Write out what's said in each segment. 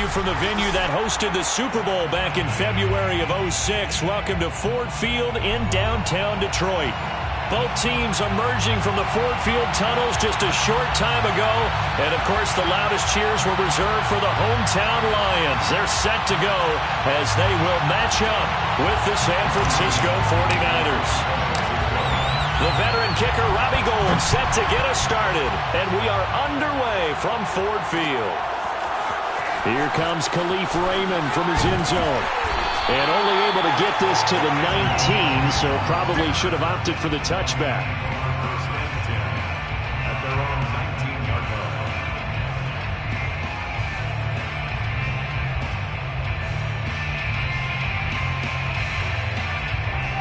you from the venue that hosted the Super Bowl back in February of '06. Welcome to Ford Field in downtown Detroit. Both teams emerging from the Ford Field tunnels just a short time ago. And, of course, the loudest cheers were reserved for the hometown Lions. They're set to go as they will match up with the San Francisco 49ers. The veteran kicker, Robbie Gould, set to get us started. And we are underway from Ford Field. Here comes Khalif Raymond from his end zone. And only able to get this to the 19, so probably should have opted for the touchback. At their own 19-yard line.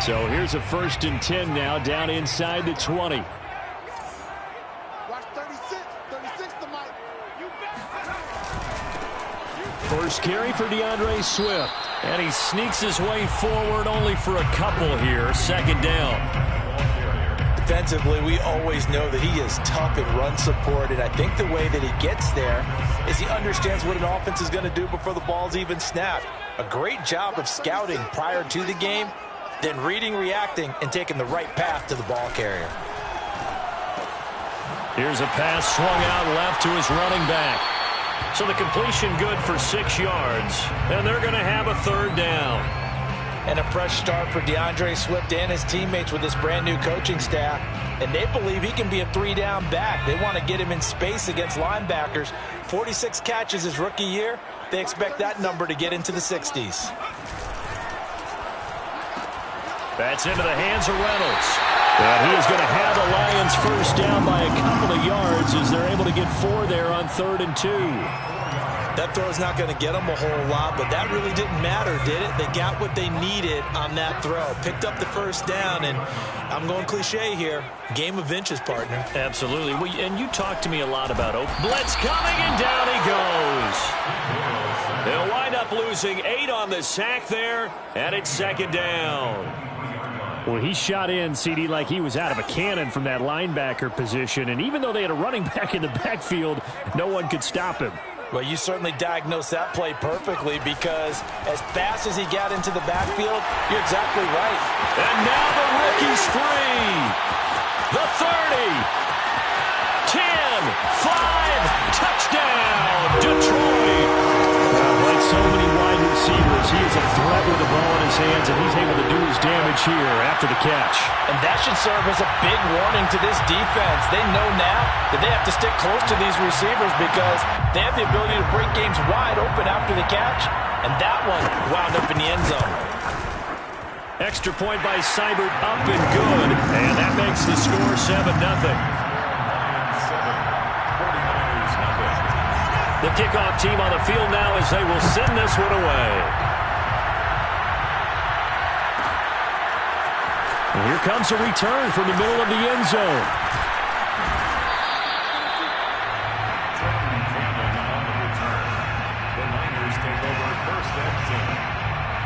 So here's a 1st and 10 now, down inside the 20. Watch 36 to Mike. First carry for DeAndre Swift. And he sneaks his way forward only for a couple here. 2nd down. Defensively, we always know that he is tough in run support, and I think the way that he gets there is he understands what an offense is going to do before the ball's even snapped. A great job of scouting prior to the game, then reading, reacting, and taking the right path to the ball carrier. Here's a pass swung out left to his running back. So the completion good for 6 yards, and they're going to have a 3rd down. And a fresh start for DeAndre Swift and his teammates with this brand-new coaching staff. And they believe he can be a 3-down back. They want to get him in space against linebackers. 46 catches his rookie year. They expect that number to get into the 60s. That's into the hands of Reynolds. And he is going to have the Lions 1st down by a couple of yards as they're able to get 4 there on 3rd and 2. That throw is not going to get them a whole lot, but that really didn't matter, did it? They got what they needed on that throw. Picked up the 1st down, and I'm going cliche here. Game of inches, partner. Absolutely. Well, and you talked to me a lot about blitz coming, and down he goes. They'll wind up losing 8 on the sack there, and it's 2nd down. Well, he shot in, CD, like he was out of a cannon from that linebacker position. And even though they had a running back in the backfield, no one could stop him. Well, you certainly diagnosed that play perfectly because as fast as he got into the backfield, you're exactly right. And now the rookie's free. The 30. 10. 5. Touchdown, Detroit. Like so many wide receivers, he is a threat with the ball in his hands, and he's able to do his damage here after the catch. And that should serve as a big warning to this defense. They know now that they have to stick close to these receivers because they have the ability to break games wide open after the catch, and that one wound up in the end zone. Extra point by Seibert, up and good, and that makes the score 7-0. The kickoff team on the field now as they will send this one away. And here comes a return from the middle of the end zone. The Niners take over 1st and 10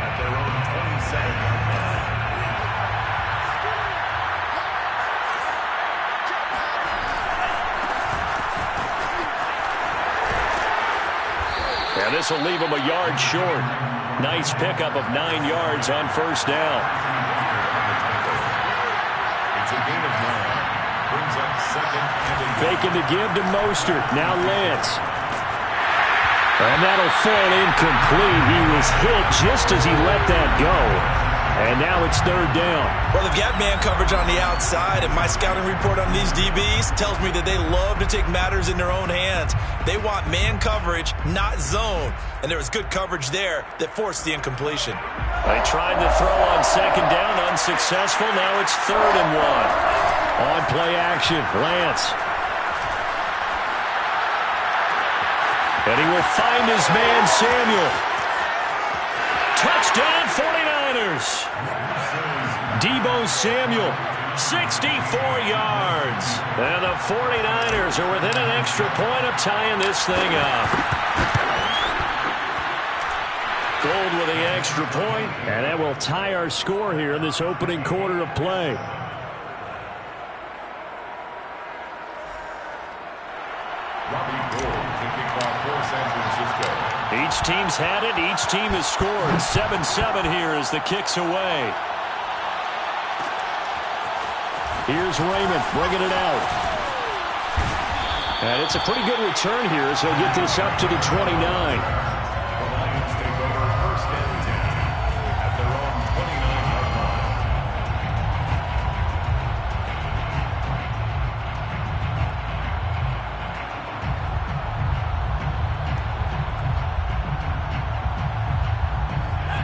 at their own 27-yard line. And this will leave him a yard short. Nice pickup of 9 yards on 1st down. It's a gain of 9. Brings up 2nd and 8. Faking the give to Mostert. Now Lance. And that'll fall incomplete. He was hit just as he let that go. And now it's 3rd down. Well, they've got man coverage on the outside, and my scouting report on these DBs tells me that they love to take matters in their own hands. They want man coverage, not zone. And there was good coverage there that forced the incompletion. They tried to throw on 2nd down, unsuccessful. Now it's 3rd and 1. On play action, Lance. And he will find his man, Samuel. Touchdown, 49ers. Deebo Samuel, 64 yards. And the 49ers are within an extra point of tying this thing up. Gould with the extra point, and that will tie our score here in this opening quarter of play. Each Both teams had it. Each team has scored. 7-7 here as the kick's away. Here's Raymond bringing it out. And it's a pretty good return here as he'll get this up to the 29. The Lions take over first and 10 at their own 29-yard line.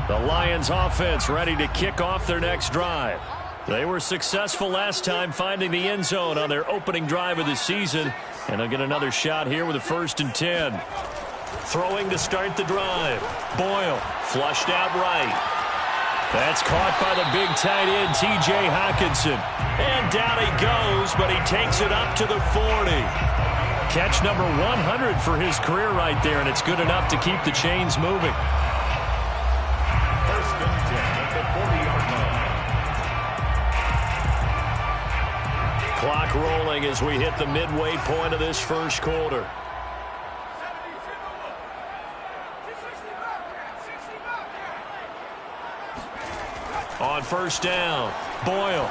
The Lions offense ready to kick off their next drive. They were successful last time finding the end zone on their opening drive of the season, and they'll get another shot here with a 1st and 10. Throwing to start the drive. Boyle flushed out right. That's caught by the big tight end, T.J. Hockenson. And down he goes, but he takes it up to the 40. Catch number 100 for his career right there, and it's good enough to keep the chains moving. First and 10 at the 40-yard line. Clock rolling as we hit the midway point of this first quarter. On first down, Boyle.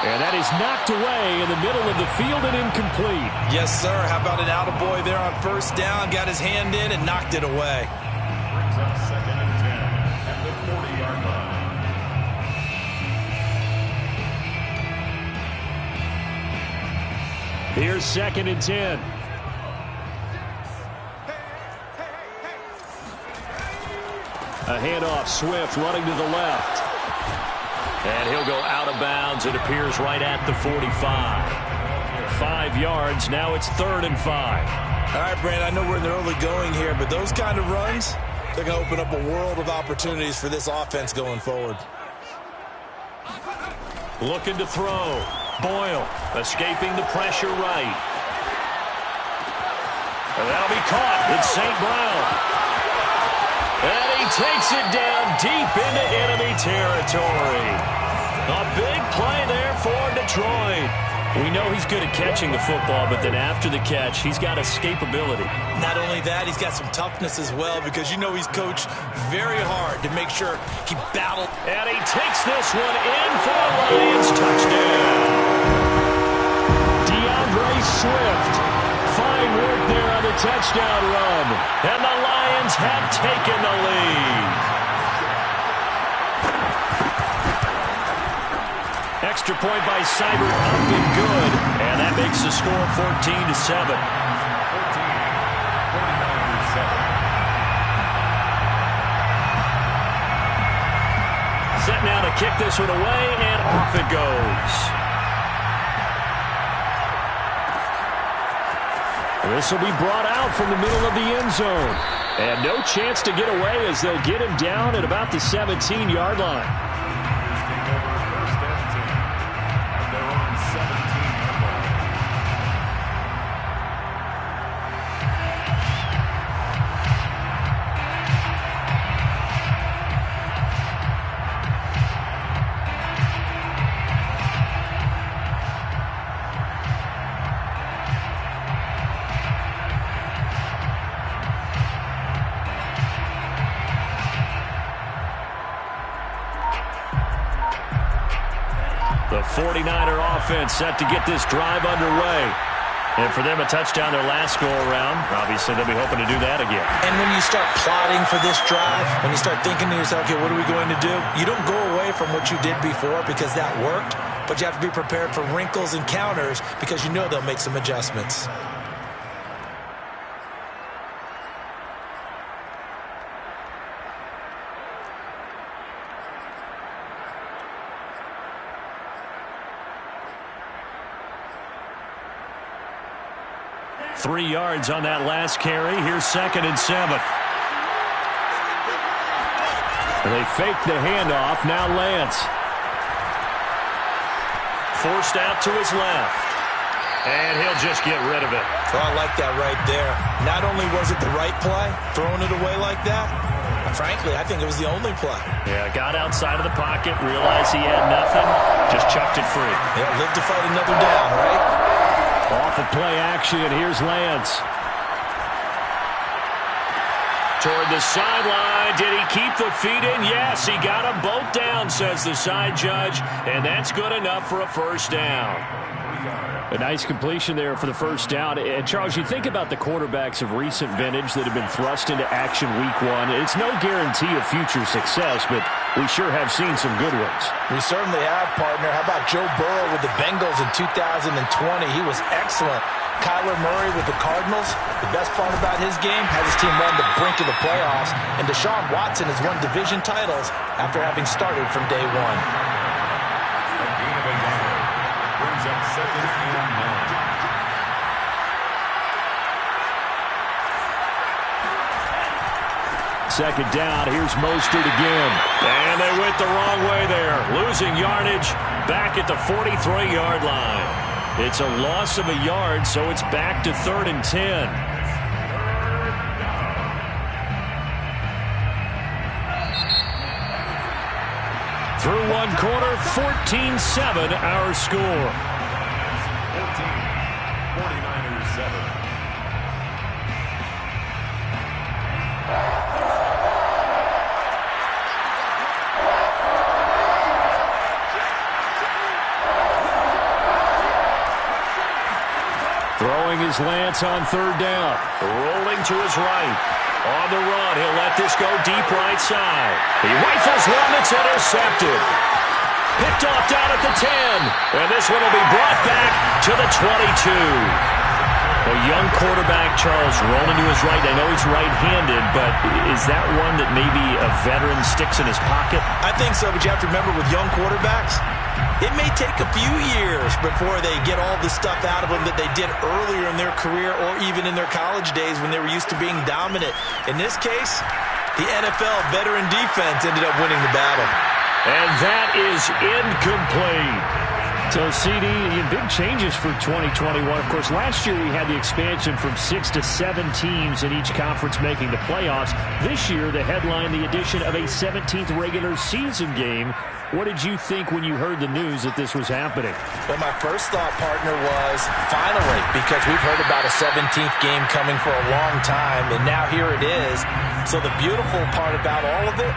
And that is knocked away in the middle of the field and incomplete. Yes, sir. How about an attaboy there on first down? Got his hand in and knocked it away. Brings up 2nd and 10 at the 40-yard line. Here's 2nd and 10. A handoff, Swift running to the left. And he'll go out of bounds. It appears right at the 45. 5 yards. Now it's 3rd and 5. All right, Brandon, I know we're in the early going here, but those kind of runs, they're going to open up a world of opportunities for this offense going forward. Looking to throw. Boyle escaping the pressure right. And that'll be caught. It's St. Brown. And he takes it down deep into enemy territory. A big play there for Detroit. We know he's good at catching the football, but then after the catch, he's got escapability. Not only that, he's got some toughness as well, because you know he's coached very hard to make sure he battled. And he takes this one in for a Lions touchdown. DeAndre Swift. Fine work there on the touchdown run. And the Lions have taken the lead. Extra point by Seibert, up and good. And that makes the score 14-7. 49-7. Set now to kick this one away, and off it goes. This will be brought out from the middle of the end zone. And no chance to get away as they'll get him down at about the 17-yard line. Take over first and 10 at their own 17-yard line. The 49er offense set to get this drive underway. And for them, a touchdown their last go-around. Obviously, they'll be hoping to do that again. And when you start plotting for this drive, when you start thinking to yourself, okay, what are we going to do? You don't go away from what you did before because that worked, but you have to be prepared for wrinkles and counters because you know they'll make some adjustments. Three yards on that last carry. Here's 2nd and 7. They fake the handoff. Now Lance. Forced out to his left. And he'll just get rid of it. Oh, I like that right there. Not only was it the right play, throwing it away like that, frankly, I think it was the only play. Yeah, got outside of the pocket, realized he had nothing, just chucked it free. Yeah, live to fight another down, right? Off of play action, here's Lance. Toward the sideline. Did he keep the feet in? Yes, he got them both down, says the side judge. And that's good enough for a first down. A nice completion there for the first down. And, Charles, you think about the quarterbacks of recent vintage that have been thrust into action week one. It's no guarantee of future success, but we sure have seen some good ones. We certainly have, partner. How about Joe Burrow with the Bengals in 2020? He was excellent. Kyler Murray with the Cardinals. The best part about his game, has his team run the brink of the playoffs. And Deshaun Watson has won division titles after having started from day one. Brings up 2nd and 9. Second down, here's Mostert again. And they went the wrong way there. Losing yardage back at the 43-yard line. It's a loss of a yard, so it's back to 3rd and 10. Through one quarter, 14-7 our score. 14, 49ers 7. Throwing his Lance on 3rd down. Rolling to his right. On the run, he'll let this go deep right side. He rifles one that's intercepted. Picked off down at the 10. And this one will be brought back to the 22. A young quarterback, Charles, rolling to his right. I know he's right-handed, but is that one that maybe a veteran sticks in his pocket? I think so, but you have to remember with young quarterbacks, it may take a few years before they get all the stuff out of them that they did earlier in their career or even in their college days when they were used to being dominant. In this case, the NFL veteran defense ended up winning the battle. And that is incomplete. So, CD, big changes for 2021. Of course, last year we had the expansion from 6 to 7 teams in each conference making the playoffs. This year, the headline, the addition of a 17th regular season game. What did you think when you heard the news that this was happening? Well, my first thought, partner, was finally, because we've heard about a 17th game coming for a long time, and now here it is. So the beautiful part about all of it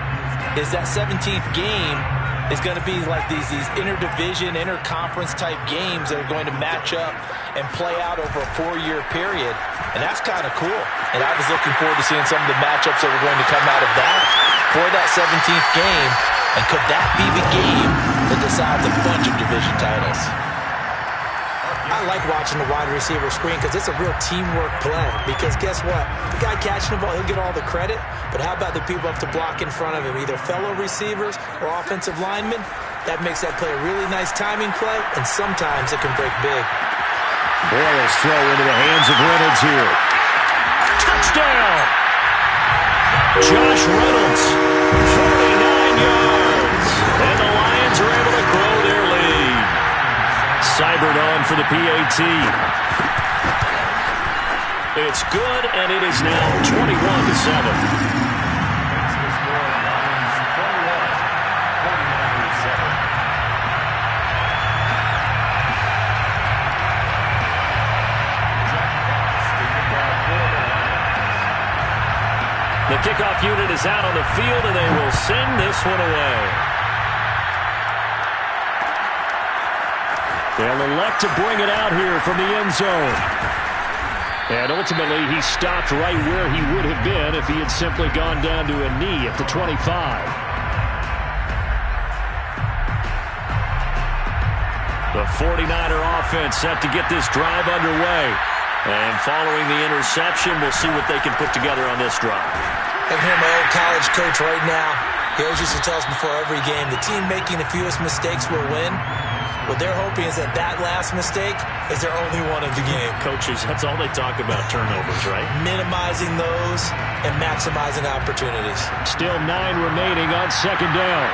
is that 17th game is going to be like these interdivision, interconference type games that are going to match up and play out over a 4-year period. And that's kind of cool. And I was looking forward to seeing some of the matchups that were going to come out of that for that 17th game. And could that be the game that decides a bunch of division titles? I like watching the wide receiver screen because it's a real teamwork play. Because guess what? The guy catching the ball, he'll get all the credit. But how about the people up to block in front of him, either fellow receivers or offensive linemen? That makes that play a really nice timing play, and sometimes it can break big. Boyle's throw into the hands of Reynolds here. Touchdown! Josh Reynolds, 49 yards. And the Lions are able to grow their lead. Cybert on for the PAT. It's good, and it is now 21-7. The kickoff unit is out on the field, and they will send this one away. They'll elect to bring it out here from the end zone. And ultimately, he stopped right where he would have been if he had simply gone down to a knee at the 25. The 49er offense set to get this drive underway. And following the interception, we'll see what they can put together on this drive. I can hear my old college coach right now. He always used to tell us before every game, the team making the fewest mistakes will win. What they're hoping is that last mistake is their only one of the game. Coaches, that's all they talk about, turnovers, right? Minimizing those and maximizing opportunities. Still 9 remaining on second down.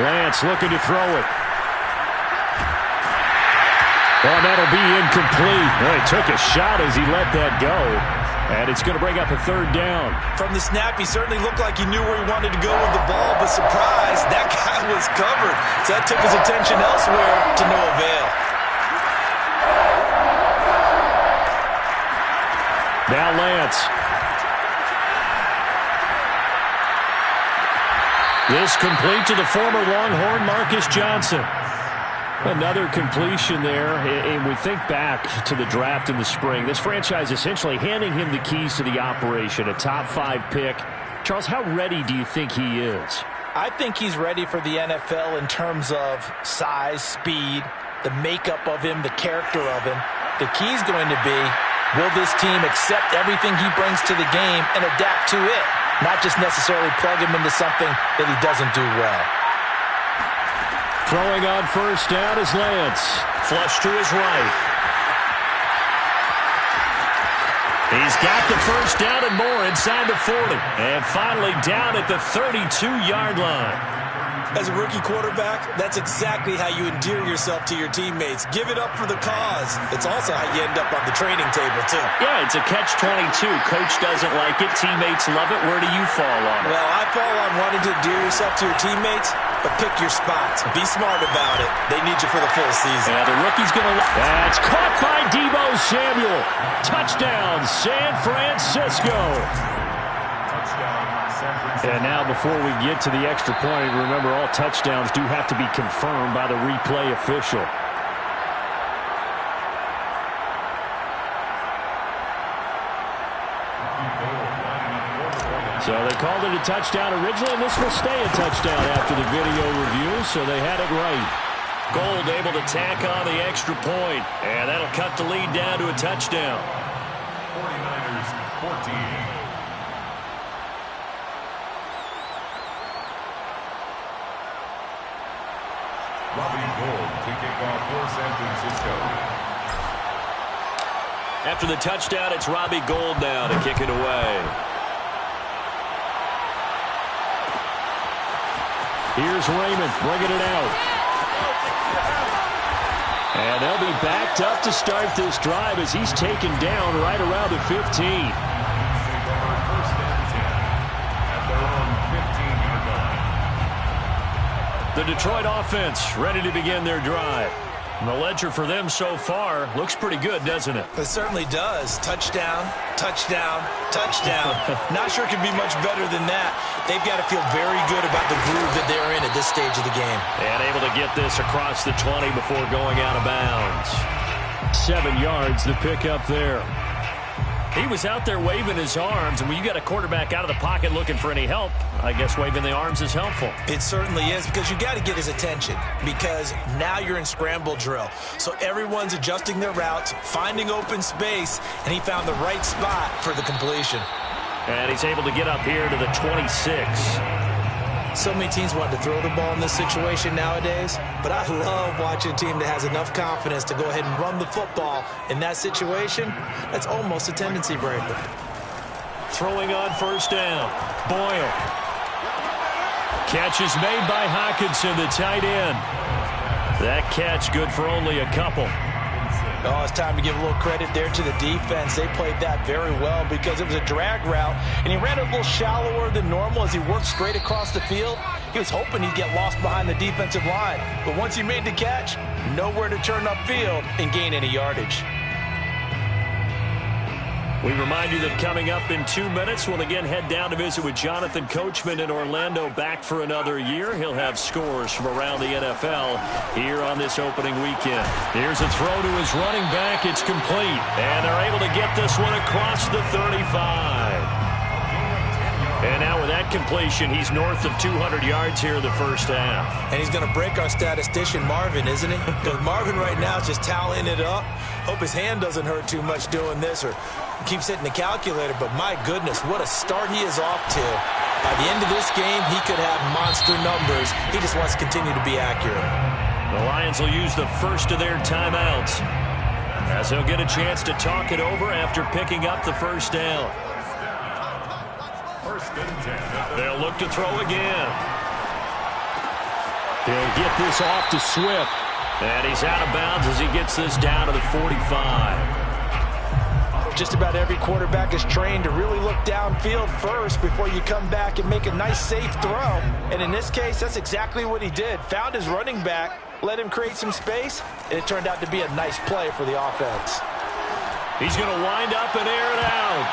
Lance looking to throw it. Oh, that'll be incomplete. Well, he took a shot as he let that go. And it's going to bring up a third down. From the snap, he certainly looked like he knew where he wanted to go with the ball, but surprise, that guy was covered. So that took his attention elsewhere to no avail. Now Lance. This complete to the former Longhorn Marcus Johnson. Another completion there, and we think back to the draft in the spring. This franchise essentially handing him the keys to the operation, a top 5 pick. Charles, how ready do you think he is? I think he's ready for the NFL in terms of size, speed, the makeup of him, the character of him. The key is going to be, will this team accept everything he brings to the game and adapt to it, not just necessarily plug him into something that he doesn't do well. Throwing on first down is Lance. Flush to his right. He's got the first down and more inside the 40. And finally down at the 32-yard line. As a rookie quarterback, that's exactly how you endear yourself to your teammates. Give it up for the cause. It's also how you end up on the training table, too. Yeah, it's a catch-22. Coach doesn't like it. Teammates love it. Where do you fall on it? Well, I fall on wanting to endear yourself to your teammates, but pick your spots. Be smart about it. They need you for the full season. Yeah, the rookie's going to... That's caught by Deebo Samuel. Touchdown, San Francisco. And now before we get to the extra point, remember all touchdowns do have to be confirmed by the replay official. So they called it a touchdown originally, and this will stay a touchdown after the video review, so they had it right. Gold able to tack on the extra point, and that'll cut the lead down to a touchdown. 49ers 14. Robbie Gould to kick off for San Francisco. After the touchdown, it's Robbie Gould now to kick it away. Here's Raymond bringing it out. And they'll be backed up to start this drive as he's taken down right around the 15. First and 10 at their own 15-yard line. The Detroit offense ready to begin their drive. And the ledger for them so far looks pretty good, doesn't it? It certainly does. Touchdown, touchdown, touchdown. Not sure it can be much better than that. They've got to feel very good about the groove that they're in at this stage of the game. And able to get this across the 20 before going out of bounds. 7 yards the pickup there. He was out there waving his arms, and when you got a quarterback out of the pocket looking for any help, I guess waving the arms is helpful. It certainly is, because you got to get his attention, because now you're in scramble drill. So everyone's adjusting their routes, finding open space, and he found the right spot for the completion. And he's able to get up here to the 26. So many teams want to throw the ball in this situation nowadays, but I love watching a team that has enough confidence to go ahead and run the football in that situation. That's almost a tendency breaker. Throwing on first down. Boyle. Catch is made by Hockenson, the tight end. That catch good for only a couple. Oh, it's time to give a little credit there to the defense. They played that very well because it was a drag route, and he ran a little shallower than normal as he worked straight across the field. He was hoping he'd get lost behind the defensive line, but once he made the catch, nowhere to turn upfield and gain any yardage. We remind you that coming up in 2 minutes, we'll again head down to visit with Jonathan Coachman in Orlando, back for another year. He'll have scores from around the NFL here on this opening weekend. Here's a throw to his running back. It's complete. And they're able to get this one across the 35. And now with that completion, he's north of 200 yards here in the first half. And he's going to break our statistician, Marvin, isn't he? Because Marvin right now is just tallying it up. Hope his hand doesn't hurt too much doing this or keeps hitting the calculator. But my goodness, what a start he is off to. By the end of this game, he could have monster numbers. He just wants to continue to be accurate. The Lions will use the first of their timeouts, as he'll get a chance to talk it over after picking up the first down. First and 10. They'll look to throw again. They'll get this off to Swift. And he's out of bounds as he gets this down to the 45. Just about every quarterback is trained to really look downfield first before you come back and make a nice, safe throw. And in this case, that's exactly what he did. Found his running back, let him create some space, and it turned out to be a nice play for the offense. He's going to wind up and air it out.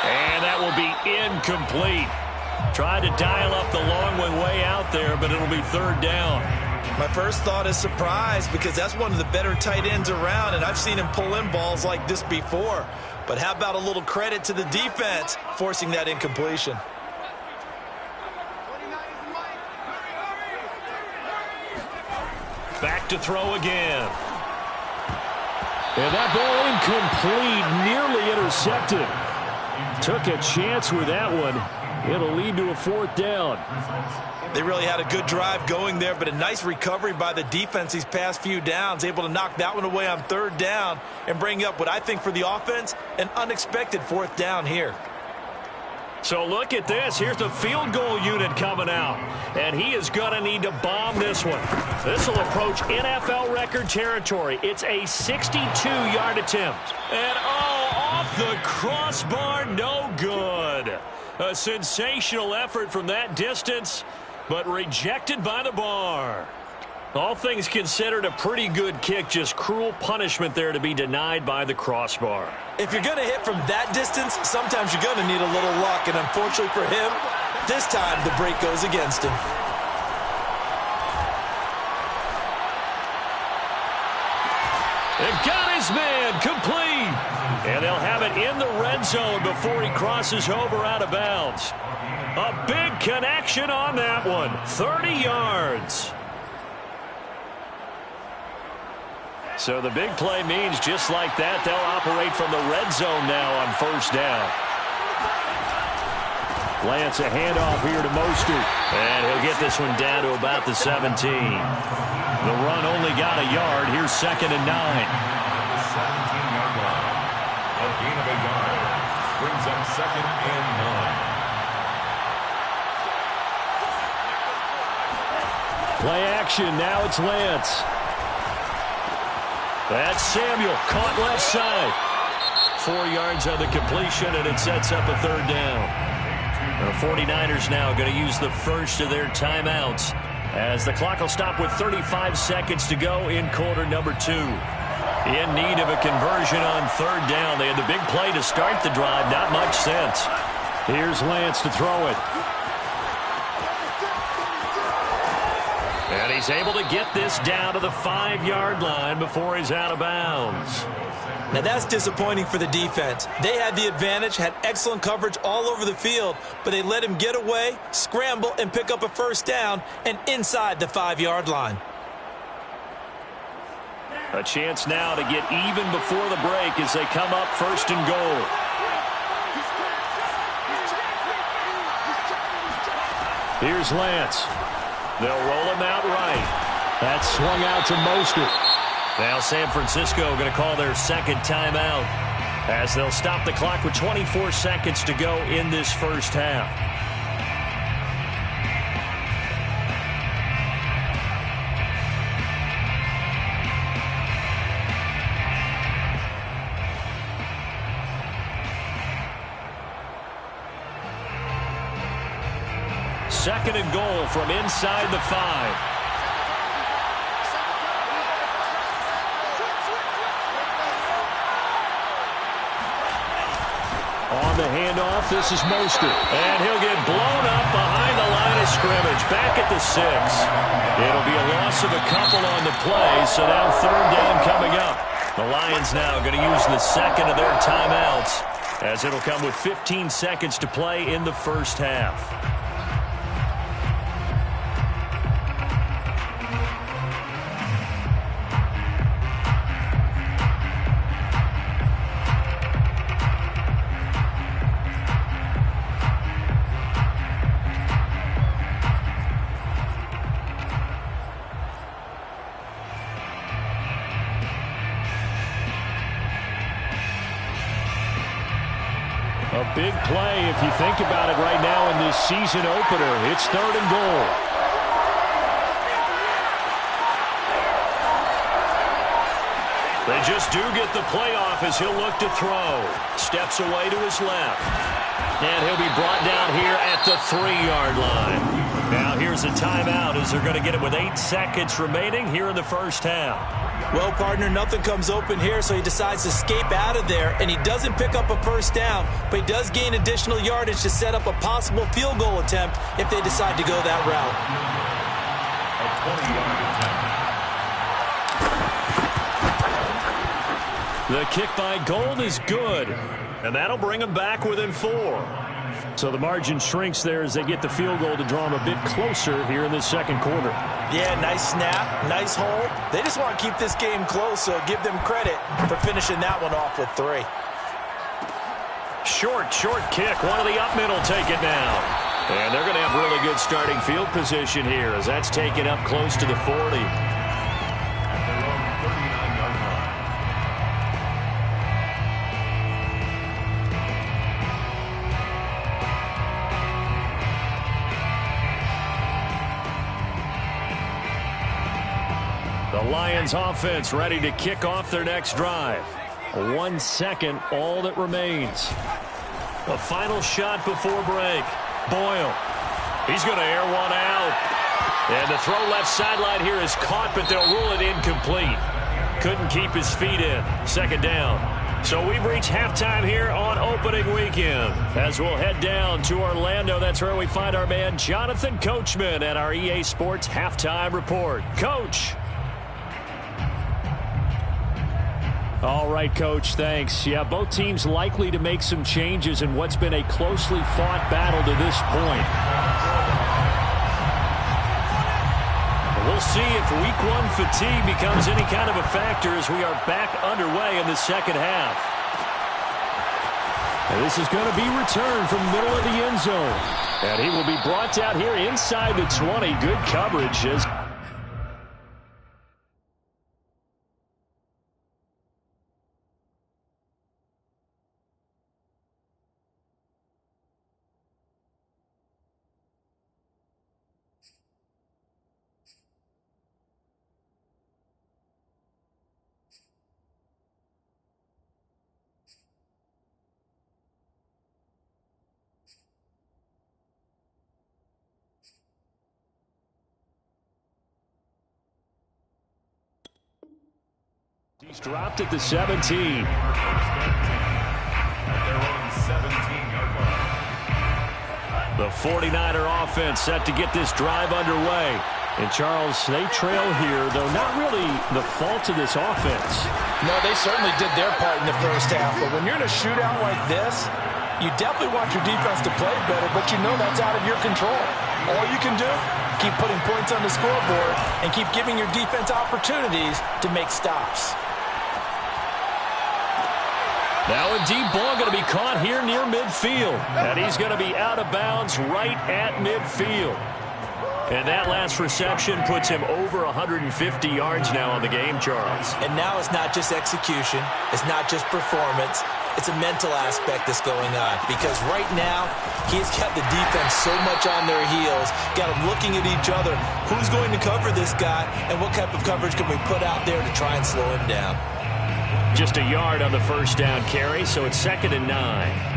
And that will be incomplete. Tried to dial up the long one way out there, but it'll be third down. My first thought is surprise, because that's one of the better tight ends around, and I've seen him pull in balls like this before. But how about a little credit to the defense forcing that incompletion? Back to throw again. And that ball incomplete, nearly intercepted. Took a chance with that one. It'll lead to a fourth down. They really had a good drive going there, but a nice recovery by the defense these past few downs, able to knock that one away on third down and bring up what I think for the offense, an unexpected fourth down here. So look at this. Here's the field goal unit coming out. And he is going to need to bomb this one. This will approach NFL record territory. It's a 62-yard attempt. And, off the crossbar, no good. A sensational effort from that distance, but rejected by the bar. All things considered, a pretty good kick. Just cruel punishment there to be denied by the crossbar. If you're going to hit from that distance, sometimes you're going to need a little luck. And unfortunately for him, this time the break goes against him. They've got his man complete. And they'll have it in the red zone before he crosses over out of bounds. A big connection on that one. 30 yards. So the big play means just like that, they'll operate from the red zone now on first down. Lance, a handoff here to Mostert. And he'll get this one down to about the 17. The run only got a yard. Here's 2nd and 9. 17-yard line. A gain of a yard. Brings up 2nd and 9. Play action. Now it's Lance. That's Samuel, caught left side. 4 yards on the completion, and it sets up a third down. The 49ers now going to use the first of their timeouts as the clock will stop with 35 seconds to go in quarter number 2. In need of a conversion on third down. They had the big play to start the drive. Not much sense. Here's Lance to throw it. And he's able to get this down to the 5-yard line before he's out of bounds. Now that's disappointing for the defense. They had the advantage, had excellent coverage all over the field, but they let him get away, scramble, and pick up a first down and inside the 5-yard line. A chance now to get even before the break as they come up first and goal. Here's Lance. They'll roll him out right. That's swung out to Mostert. Now San Francisco going to call their second timeout as they'll stop the clock with 24 seconds to go in this first half. Second and goal from inside the 5. On the handoff, this is Mostert. And he'll get blown up behind the line of scrimmage. Back at the 6. It'll be a loss of a couple on the play, so now third down coming up. The Lions now going to use the second of their timeouts as it'll come with 15 seconds to play in the first half. A big play if you think about it right now in this season opener. It's third and goal. They just do get the playoff as he'll look to throw. Steps away to his left. And he'll be brought down here at the 3-yard line. Now here's a timeout as they're going to get it with 8 seconds remaining here in the first half. Well, partner, nothing comes open here, so he decides to escape out of there, and he doesn't pick up a first down, but he does gain additional yardage to set up a possible field goal attempt if they decide to go that route. A 20-yard attempt. The kick by Gold is good, and that'll bring them back within 4. So the margin shrinks there as they get the field goal to draw them a bit closer here in the second quarter. Yeah, nice snap, nice hold. They just want to keep this game close, so give them credit for finishing that one off with 3. Short kick. One of the up middle take it now. And they're going to have really good starting field position here as that's taken up close to the 40. At their own 39-yard line. The Lions offense ready to kick off their next drive. 1 second, all that remains. A final shot before break. Boyle. He's going to air one out. And the throw left sideline here is caught, but they'll rule it incomplete. Couldn't keep his feet in. Second down. So we've reached halftime here on opening weekend. As we'll head down to Orlando, that's where we find our man Jonathan Coachman at our EA Sports Halftime Report. Coach. All right, Coach, thanks. Yeah, both teams likely to make some changes in what's been a closely fought battle to this point. We'll see if Week 1 fatigue becomes any kind of a factor as we are back underway in the second half. And this is going to be returned from the middle of the end zone. And he will be brought down here inside the 20. Good coverage as he's dropped at the 17. At their own 17-yard line. The 49er offense set to get this drive underway. And, Charles, they trail here, though not really the fault of this offense. No, they certainly did their part in the first half, but when you're in a shootout like this, you definitely want your defense to play better, but you know that's out of your control. All you can do, keep putting points on the scoreboard and keep giving your defense opportunities to make stops. Now a deep ball going to be caught here near midfield. And he's going to be out of bounds right at midfield. And that last reception puts him over 150 yards now on the game, Charles. And now it's not just execution. It's not just performance. It's a mental aspect that's going on. Because right now, he's got the defense so much on their heels, got them looking at each other. Who's going to cover this guy, and what type of coverage can we put out there to try and slow him down? Just a yard on the first down carry, so it's 2nd and 9.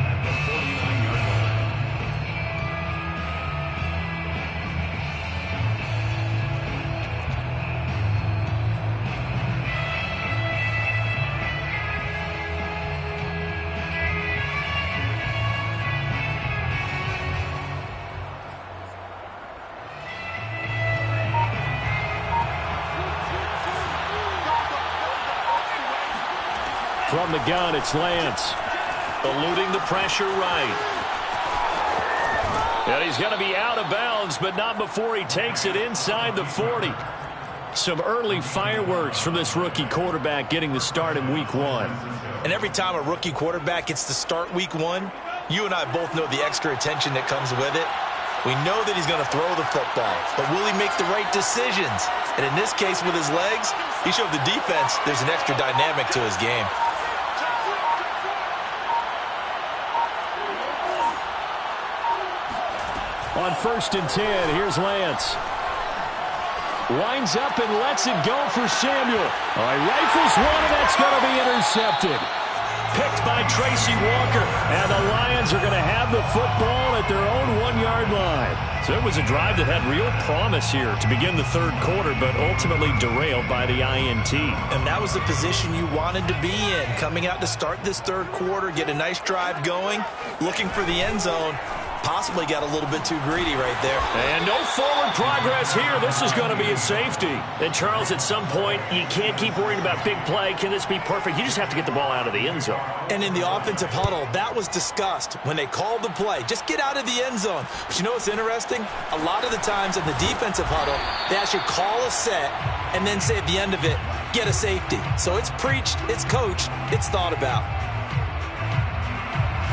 From the gun, it's Lance. Eluding the pressure right. And he's going to be out of bounds, but not before he takes it inside the 40. Some early fireworks from this rookie quarterback getting the start in Week 1. And every time a rookie quarterback gets to start Week 1, you and I both know the extra attention that comes with it. We know that he's going to throw the football, but will he make the right decisions? And in this case, with his legs, he showed the defense there's an extra dynamic to his game. On 1st and 10, here's Lance. Winds up and lets it go for Samuel. All right, rifles one, and that's going to be intercepted. Picked by Tracy Walker. And the Lions are going to have the football at their own 1-yard line. So it was a drive that had real promise here to begin the third quarter, but ultimately derailed by the INT. And that was the position you wanted to be in. Coming out to start this third quarter, get a nice drive going, looking for the end zone. Possibly got a little bit too greedy right there. And no forward progress here. This is going to be a safety. And, Charles, at some point, you can't keep worrying about big play. Can this be perfect? You just have to get the ball out of the end zone. And in the offensive huddle, that was discussed when they called the play. Just get out of the end zone. But you know what's interesting? A lot of the times in the defensive huddle, they actually call a set and then say at the end of it, get a safety. So it's preached, it's coached, it's thought about.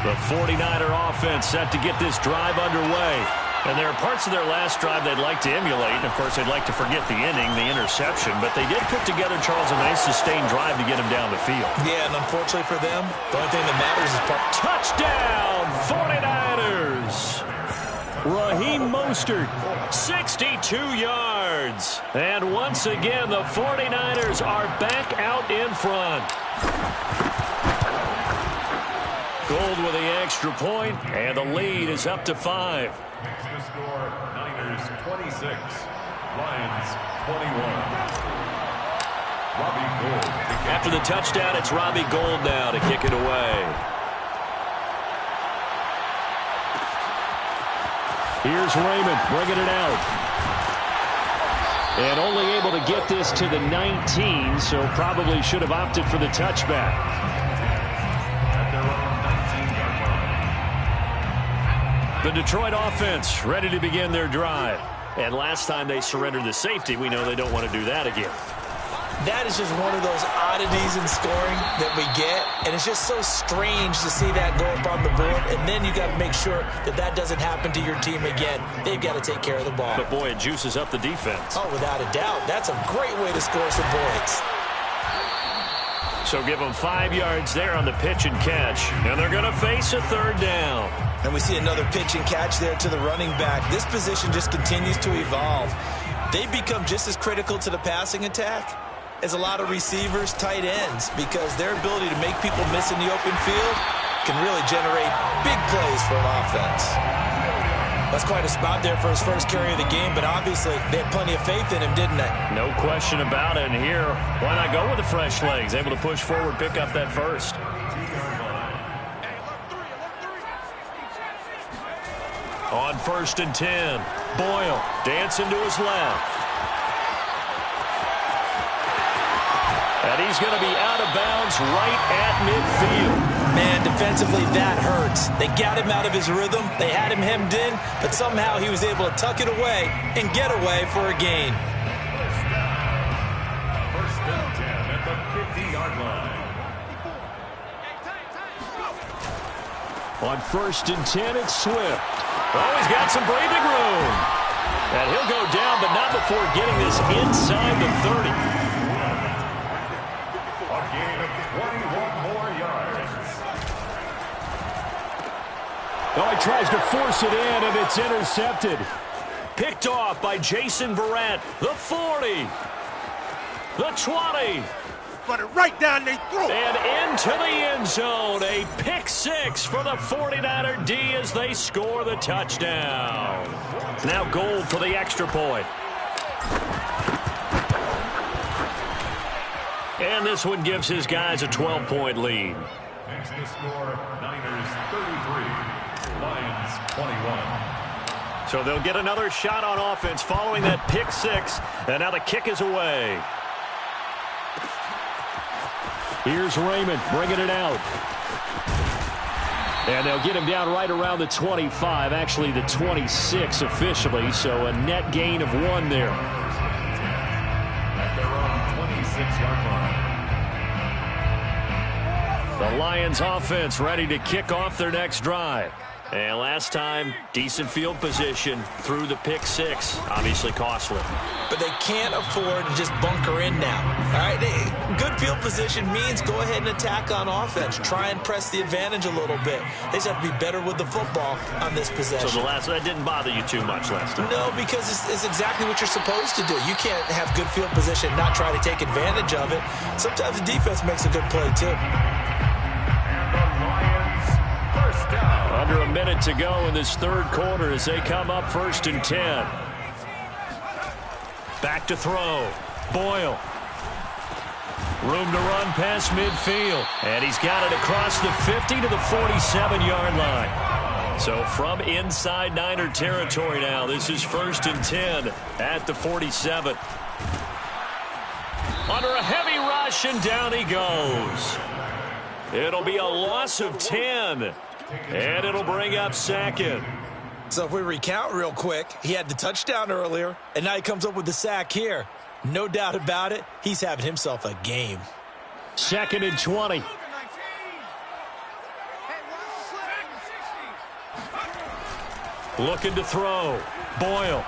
The 49er offense set to get this drive underway. And there are parts of their last drive they'd like to emulate. And, of course, they'd like to forget the inning, the interception. But they did put together, Charles, a nice sustained drive to get him down the field. Yeah, and unfortunately for them, the only thing that matters is touchdown, 49ers. Raheem Mostert, 62 yards. And once again, the 49ers are back out in front. Gold with the extra point, and the lead is up to 5. Makes the score Niners 26, Lions 21. Robbie Gould. After the touchdown, it's Robbie Gould now to kick it away. Here's Raymond bringing it out. And only able to get this to the 19, so probably should have opted for the touchback. The Detroit offense ready to begin their drive. And last time they surrendered the safety, we know they don't want to do that again. That is just one of those oddities in scoring that we get. And it's just so strange to see that go up on the board. And then you got to make sure that that doesn't happen to your team again. They've got to take care of the ball. But, boy, it juices up the defense. Oh, without a doubt. That's a great way to score some points. So give them 5 yards there on the pitch and catch. And they're going to face a third down. And we see another pitch and catch there to the running back. This position just continues to evolve. They become just as critical to the passing attack as a lot of receivers, tight ends, because their ability to make people miss in the open field can really generate big plays for an offense. That's quite a spot there for his first carry of the game, but obviously they had plenty of faith in him, didn't they? No question about it. And here, why not go with the fresh legs? Able to push forward, pick up that first. On 1st and 10, Boyle dancing to his left. And he's going to be out of bounds right at midfield. Man, defensively, that hurts. They got him out of his rhythm. They had him hemmed in, but somehow he was able to tuck it away and get away for a gain. First and 10 at the 50-yard line. On 1st and 10, it's Swift. Oh, he's got some breathing room. And he'll go down, but not before getting this inside the 30. A gain of 21 more yards. Oh, he tries to force it in, and it's intercepted. Picked off by Jason Verrett. The 40. The 20. Run it right down their throat. And into the end zone. A pick six for the 49er D as they score the touchdown. Now Gould for the extra point. And this one gives his guys a 12-point lead. Makes the score Niners 33, Lions 21. So they'll get another shot on offense following that pick six. And now the kick is away. Here's Raymond bringing it out. And they'll get him down right around the 25, actually the 26 officially, so a net gain of 1 there. At their own 26-yard line. The Lions offense ready to kick off their next drive. And last time, decent field position through the pick six. Obviously costly. But they can't afford to just bunker in now. All right, good field position means go ahead and attack on offense. Try and press the advantage a little bit. They just have to be better with the football on this possession. So that didn't bother you too much last time? No, because it's exactly what you're supposed to do. You can't have good field position and not try to take advantage of it. Sometimes the defense makes a good play, too. Under a minute to go in this third quarter as they come up 1st and 10. Back to throw. Boyle. Room to run past midfield. And he's got it across the 50 to the 47-yard line. So from inside Niner territory now, this is 1st and 10 at the 47. Under a heavy rush, and down he goes. It'll be a loss of 10. And it'll bring up 2nd. So if we recount real quick, he had the touchdown earlier, and now he comes up with the sack here. No doubt about it, he's having himself a game. 2nd and 20. Looking to throw. Boyle.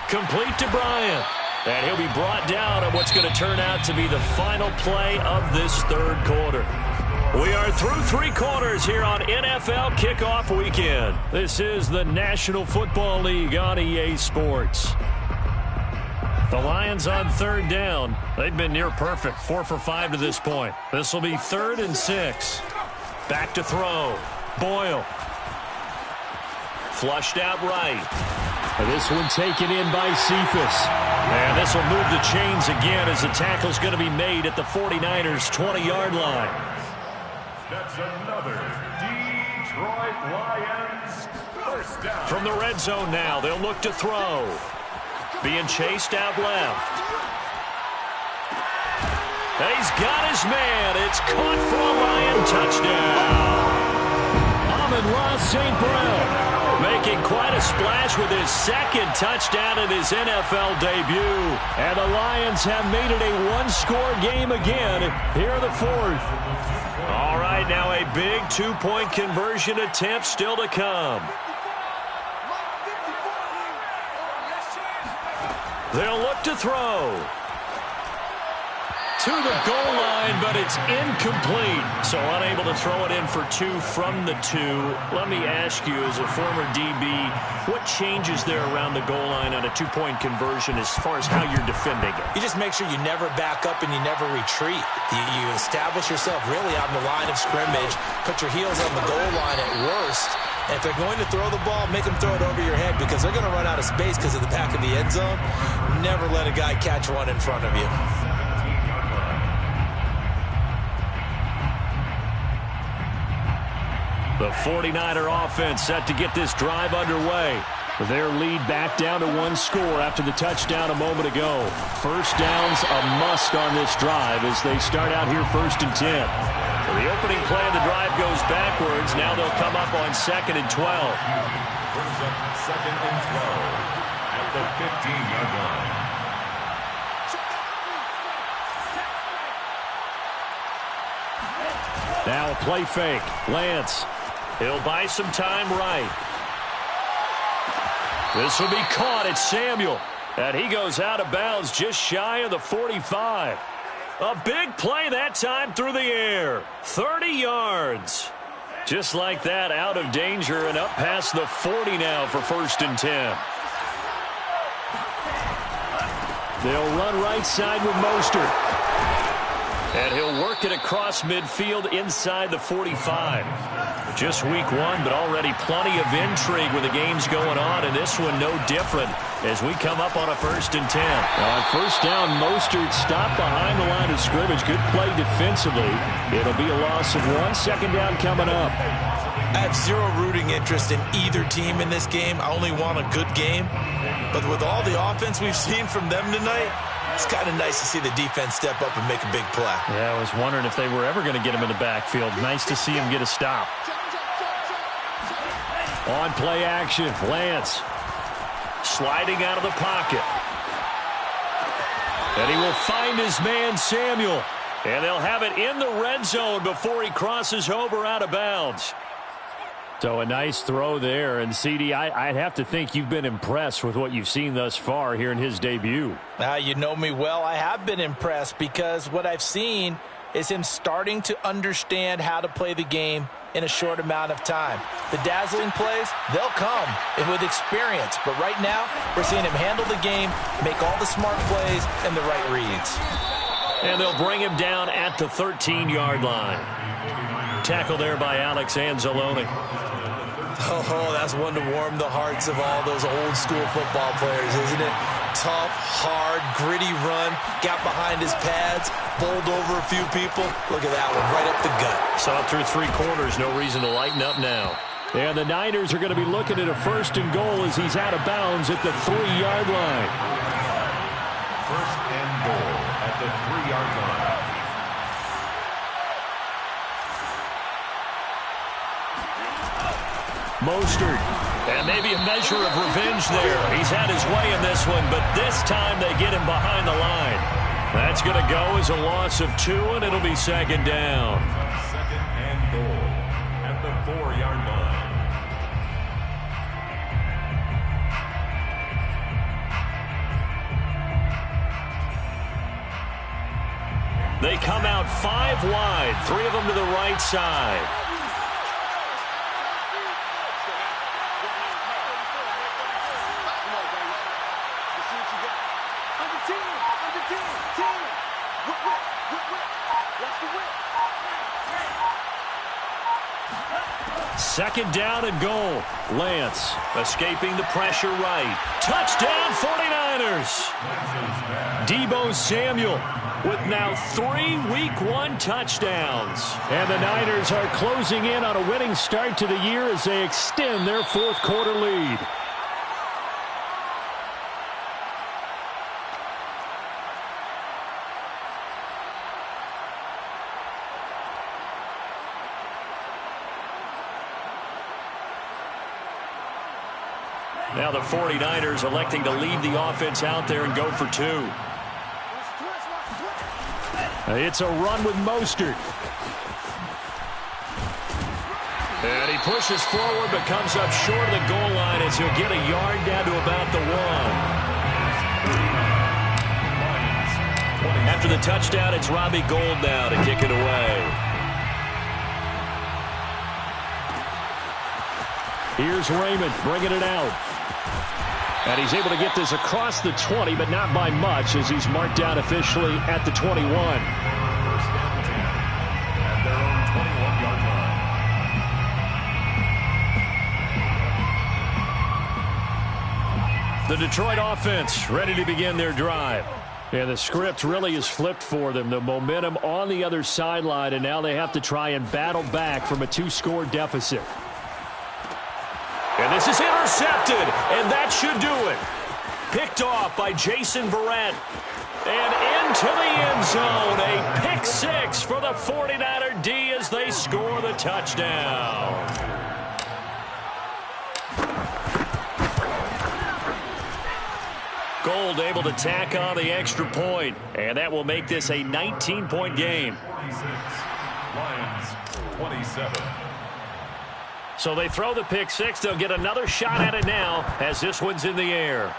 Complete to Bryant. And he'll be brought down on what's going to turn out to be the final play of this third quarter. We are through 3 quarters here on NFL Kickoff Weekend. This is the National Football League on EA Sports. The Lions on 3rd down. They've been near perfect, 4 for 5 to this point. This will be 3rd and 6. Back to throw. Boyle. Flushed out right. And this one taken in by Cephas. And this will move the chains again as the tackle's going to be made at the 49ers' 20-yard line. That's another Detroit Lions first down. From the red zone now, they'll look to throw. Being chased out left. He's got his man. It's caught for a Lion touchdown. Amon-Ra St. Brown making quite a splash with his 2nd touchdown in his NFL debut. And the Lions have made it a one-score game again here in the 4th. All right, now a big 2-point conversion attempt still to come. They'll look to throw. To the goal line, but it's incomplete. So unable to throw it in for 2 from the 2. Let me ask you, as a former DB, what changes there around the goal line on a 2-point conversion as far as how you're defending it? You just make sure you never back up and you never retreat. You establish yourself really on the line of scrimmage, put your heels on the goal line at worst. And if they're going to throw the ball, make them throw it over your head because they're going to run out of space because of the back of the end zone. Never let a guy catch one in front of you. The 49er offense set to get this drive underway. Their lead back down to 1 score after the touchdown a moment ago. First down's a must on this drive as they start out here 1st and 10. So the opening play of the drive goes backwards. Now they'll come up on 2nd and 12. Brings up 2nd and 12 at the 15-yard line. Now a play fake. Lance. He'll buy some time right. This will be caught. It's Samuel. And he goes out of bounds just shy of the 45. A big play that time through the air. 30 yards. Just like that, out of danger and up past the 40 now for 1st and 10. They'll run right side with Mostert. And he'll work it across midfield inside the 45. Just week 1, but already plenty of intrigue with the games going on, and this one no different as we come up on a 1st and 10. On 1st down, Mostert stopped behind the line of scrimmage. Good play defensively. It'll be a loss of 1. 2nd down coming up. I have zero rooting interest in either team in this game. I only want a good game. But with all the offense we've seen from them tonight, it's kind of nice to see the defense step up and make a big play. Yeah, I was wondering if they were ever going to get him in the backfield. Nice to see him get a stop. On play action, Lance. Sliding out of the pocket. And he will find his man, Samuel. And they'll have it in the red zone before he crosses over out of bounds. So a nice throw there. And, CD, I'd have to think you've been impressed with what you've seen thus far here in his debut. You know me well. I have been impressed because what I've seen is him starting to understand how to play the game in a short amount of time. The dazzling plays, they'll come with experience. But right now, we're seeing him handle the game, make all the smart plays, and the right reads. And they'll bring him down at the 13-yard line. Tackle there by Alex Anzalone. Oh, that's one to warm the hearts of all those old-school football players, isn't it? Tough, hard, gritty run, got behind his pads, bowled over a few people. Look at that one, right up the gut. Saw it through 3 quarters, no reason to lighten up now. And the Niners are going to be looking at a 1st and goal as he's out of bounds at the 3-yard line. 1st and goal at the 3-yard line. Mostert. And maybe a measure of revenge there. He's had his way in this one, but this time they get him behind the line. That's going to go as a loss of 2, and it'll be 2nd down. 2nd and goal at the 4-yard line. They come out 5 wide, 3 of them to the right side. Second down and goal. Lance escaping the pressure right. Touchdown 49ers. Deebo Samuel with now 3 Week 1 touchdowns. And the Niners are closing in on a winning start to the year as they extend their 4th quarter lead. Now the 49ers electing to leave the offense out there and go for 2. It's a run with Mostert. And he pushes forward but comes up short of the goal line as he'll get a yard down to about the 1. After the touchdown, it's Robbie Gould now to kick it away. Here's Raymond bringing it out. And he's able to get this across the 20, but not by much as he's marked down officially at the 21. 1st and 10 at their own 21-yard line. The Detroit offense ready to begin their drive. And the script really is flipped for them. The momentum on the other sideline, and now they have to try and battle back from a 2-score deficit. And this is intercepted, and that should do it. Picked off by Jason Verrett. And into the end zone, a pick 6 for the 49er D as they score the touchdown. Gould able to tack on the extra point, and that will make this a 19-point game. 26, Lions 27. So they throw the pick 6. They'll get another shot at it now as this one's in the air.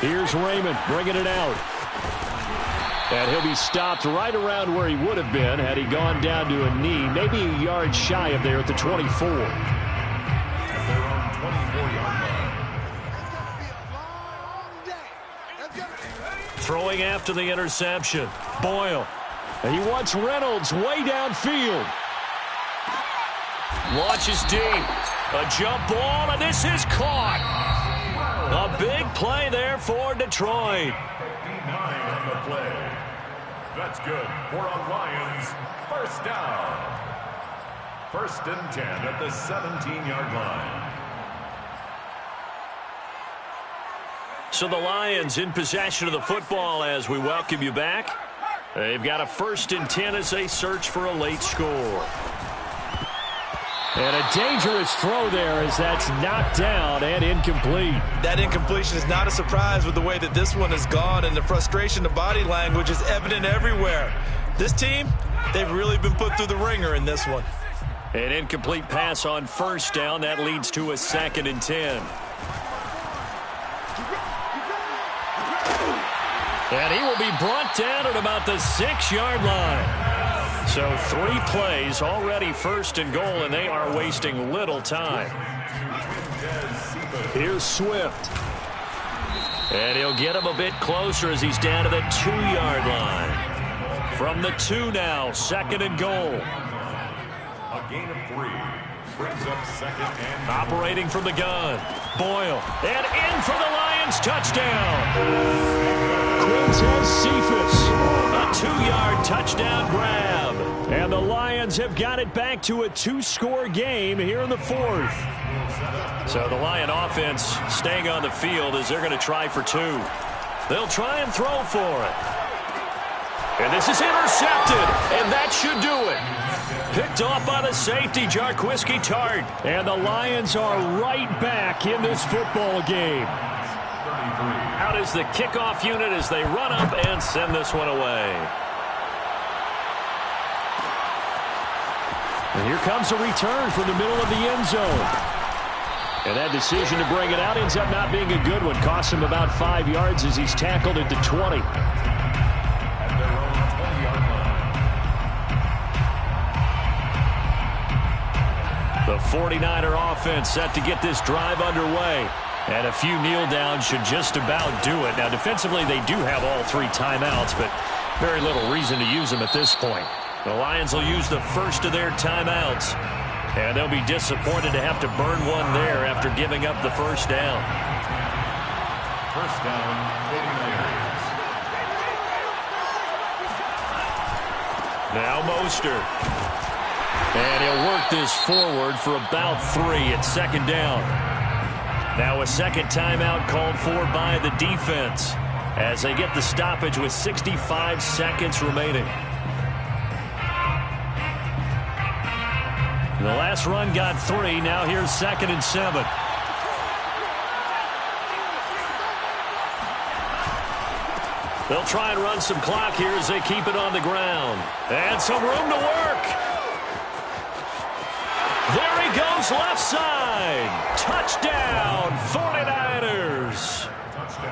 Here's Raymond bringing it out. And he'll be stopped right around where he would have been had he gone down to a knee, maybe a yard shy of there at the 24. At their own 24-yard line. Throwing after the interception. Boyle. And he wants Reynolds way downfield. Launches deep. A jump ball, and this is caught. A big play there for Detroit. 59 on the play. That's good for a Lions 1st down. 1st and 10 at the 17-yard line. So the Lions in possession of the football as we welcome you back. They've got a 1st and 10 as they search for a late score. And a dangerous throw there as that's knocked down and incomplete. That incompletion is not a surprise with the way that this one has gone, and the frustration, the body language is evident everywhere. This team, They've really been put through the ringer in this one. An incomplete pass on first down. That leads to a 2nd and 10. And he will be brought down at about the 6-yard line. So 3 plays, already 1st and goal, and they are wasting little time. Here's Swift. And he'll get him a bit closer as he's down to the 2-yard line. From the 2 now, 2nd and goal. A gain of 3. Brings up 2nd and... Operating from the gun. Boyle. And in for the Lions. Touchdown. Quintez Cephas. A 2-yard touchdown grab. And the Lions have got it back to a 2-score game here in the 4th. So the Lion offense staying on the field as they're going to try for 2. They'll try and throw for it. And this is intercepted, and that should do it. Picked off by the safety, Jarquiski Tart. And the Lions are right back in this football game. Out is the kickoff unit as they run up and send this one away. And here comes a return from the middle of the end zone. And that decision to bring it out ends up not being a good one. Costs him about 5 yards as he's tackled at the 20. The 49er offense set to get this drive underway. And a few kneel downs should just about do it. Now, defensively, they do have all 3 timeouts, but very little reason to use them at this point. The Lions will use the first of their timeouts. And they'll be disappointed to have to burn one there after giving up the first down. First down, 49ers. Now Mostert. And he'll work this forward for about 3 at 2nd down. Now a 2nd timeout called for by the defense as they get the stoppage with 65 seconds remaining. The last run got 3. Now here's 2nd and 7. They'll try and run some clock here as they keep it on the ground. And some room to work. There he goes left side. Touchdown, 49ers.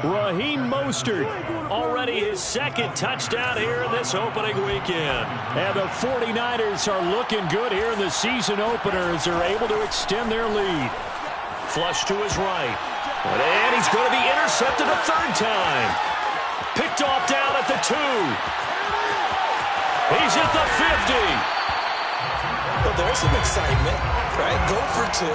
Raheem Mostert, already his 2nd touchdown here in this opening weekend. And the 49ers are looking good here in the season opener as they're able to extend their lead. Flush to his right. And he's going to be intercepted a 3rd time. Picked off down at the 2. He's at the 50. Well, there's some excitement, right? Go for 2,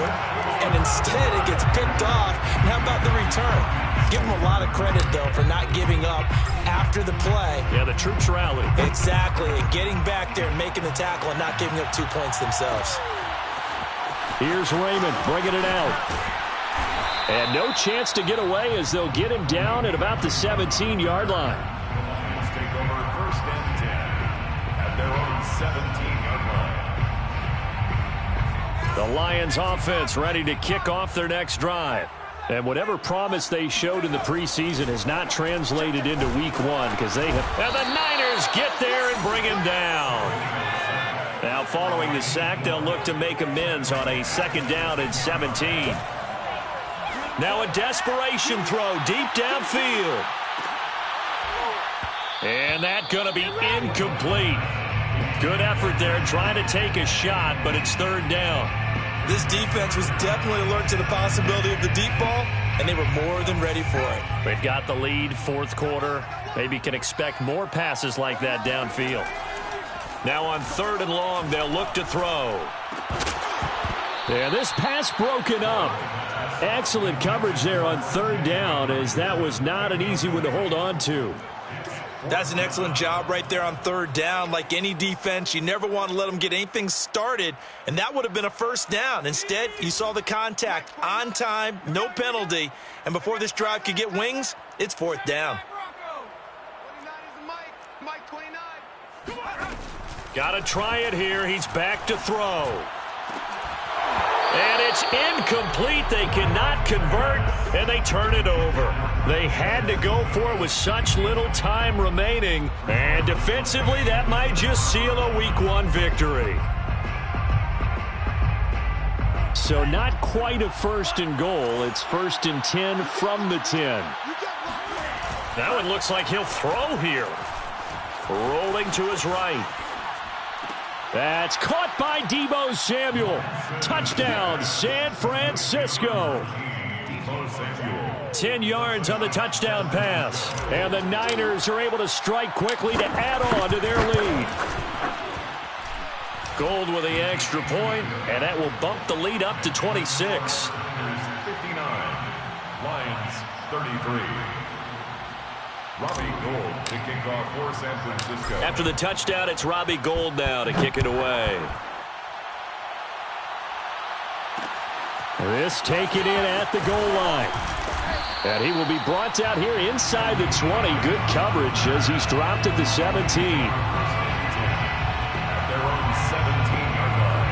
and instead it gets picked off. And how about the return? Give him a lot of credit, though, for not giving up after the play. Yeah, the troops rallied. Exactly, and getting back there and making the tackle and not giving up 2 points themselves. Here's Raymond bringing it out. And no chance to get away as they'll get him down at about the 17-yard line. Lions take over 1st and 10 at their own 17-yard line. The Lions offense ready to kick off their next drive. And whatever promise they showed in the preseason has not translated into week 1 because they have... And the Niners get there and bring him down. Now following the sack, they'll look to make amends on a 2nd down and 17. Now a desperation throw deep downfield. And that going to be incomplete. Good effort there trying to take a shot, but it's 3rd down. This defense was definitely alert to the possibility of the deep ball, and they were more than ready for it. They've got the lead, 4th quarter. Maybe can expect more passes like that downfield. Now on 3rd and long, they'll look to throw. Yeah, this pass broken up. Excellent coverage there on 3rd down, as that was not an easy one to hold on to. That's an excellent job right there on 3rd down. Like any defense, you never want to let them get anything started, and that would have been a 1st down. Instead, you saw the contact on time, no penalty, and before this drive could get wings, it's 4th down. Got to try it here. He's back to throw. And it's incomplete. They cannot convert, and they turn it over. They had to go for it with such little time remaining. And defensively, that might just seal a Week 1 victory. So not quite a 1st and goal. It's 1st and 10 from the 10. Now it looks like he'll throw here. Rolling to his right. That's caught by Deebo Samuel. Touchdown, San Francisco. 10 yards on the touchdown pass. And the Niners are able to strike quickly to add on to their lead. Gold with the extra point, and that will bump the lead up to 26. 59. Lions 33. Robbie Gould to kick off for San Francisco. After the touchdown, it's Robbie Gould now to kick it away. This taken in at the goal line. And he will be brought out here inside the 20. Good coverage as he's dropped at the 17. At their own 17-yard line.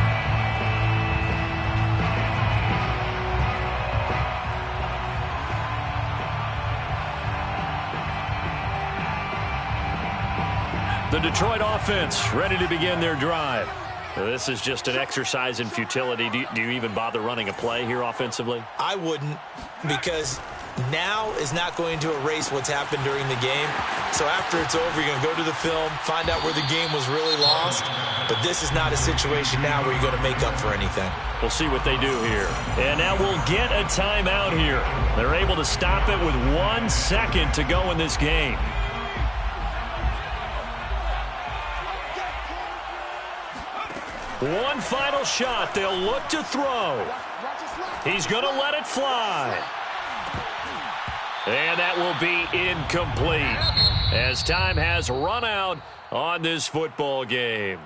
The Detroit offense ready to begin their drive. This is just an exercise in futility. Do you even bother running a play here offensively? I wouldn't, because now is not going to erase what's happened during the game. So after it's over, you're going to go to the film, find out where the game was really lost. But this is not a situation now where you're going to make up for anything. We'll see what they do here. And now we'll get a timeout here. They're able to stop it with 1 second to go in this game. One final shot. They'll look to throw. He's going to let it fly. And that will be incomplete as time has run out on this football game.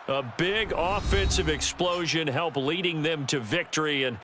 A big offensive explosion helped leading them to victory, and